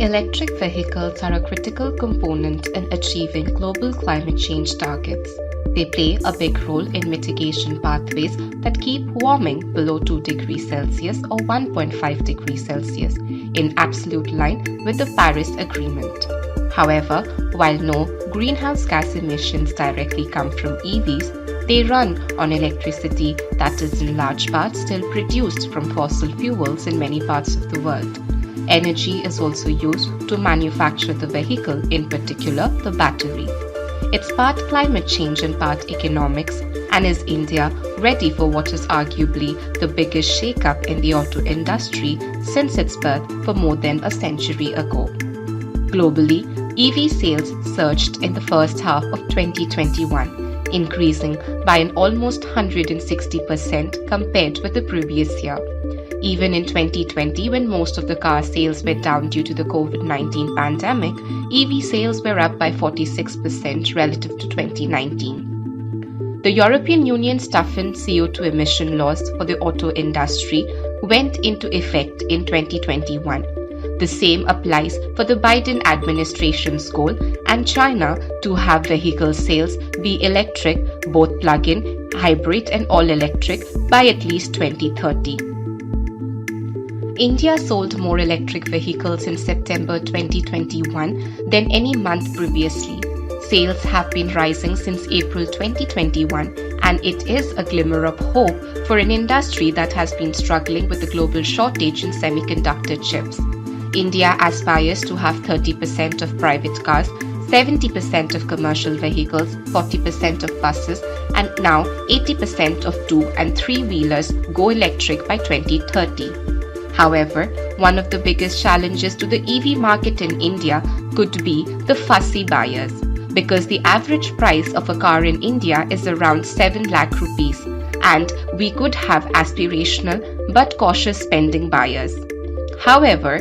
Electric vehicles are a critical component in achieving global climate change targets. They play a big role in mitigation pathways that keep warming below 2 degrees Celsius or 1.5 degrees Celsius, in absolute line with the Paris Agreement. However, while no greenhouse gas emissions directly come from EVs, they run on electricity that is in large part still produced from fossil fuels in many parts of the world. Energy is also used to manufacture the vehicle, in particular the battery. It's part climate change and part economics, and is India ready for what is arguably the biggest shake-up in the auto industry since its birth for more than a century ago? Globally, EV sales surged in the first half of 2021, increasing by an almost 160% compared with the previous year. Even in 2020, when most of the car sales were down due to the COVID-19 pandemic, EV sales were up by 46% relative to 2019. The European Union's toughened CO2 emission laws for the auto industry went into effect in 2021. The same applies for the Biden administration's goal and China to have vehicle sales be electric, both plug-in, hybrid and all-electric by at least 2030. India sold more electric vehicles in September 2021 than any month previously. Sales have been rising since April 2021, and it is a glimmer of hope for an industry that has been struggling with the global shortage in semiconductor chips. India aspires to have 30% of private cars, 70% of commercial vehicles, 40% of buses, and now 80% of 2- and 3-wheelers go electric by 2030. However, one of the biggest challenges to the EV market in India could be the fussy buyers, because the average price of a car in India is around 7 lakh rupees, and we could have aspirational but cautious spending buyers. However,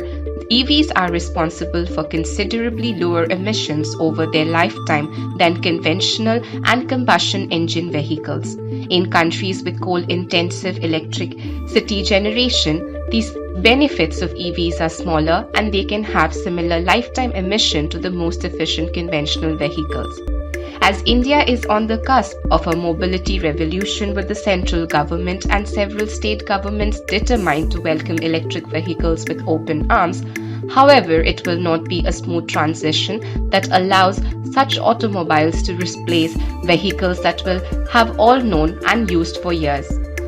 EVs are responsible for considerably lower emissions over their lifetime than conventional and combustion engine vehicles. In countries with coal-intensive electricity generation, these benefits of EVs are smaller and they can have similar lifetime emission to the most efficient conventional vehicles. As India is on the cusp of a mobility revolution with the central government and several state governments determined to welcome electric vehicles with open arms, however, it will not be a smooth transition that allows such automobiles to replace vehicles that will have all known and used for years.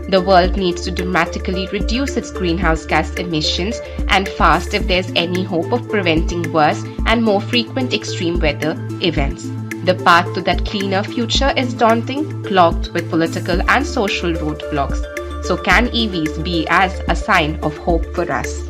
The world needs to dramatically reduce its greenhouse gas emissions and fast if there's any hope of preventing worse and more frequent extreme weather events. The path to that cleaner future is daunting, clogged with political and social roadblocks. So can EVs be as a sign of hope for us?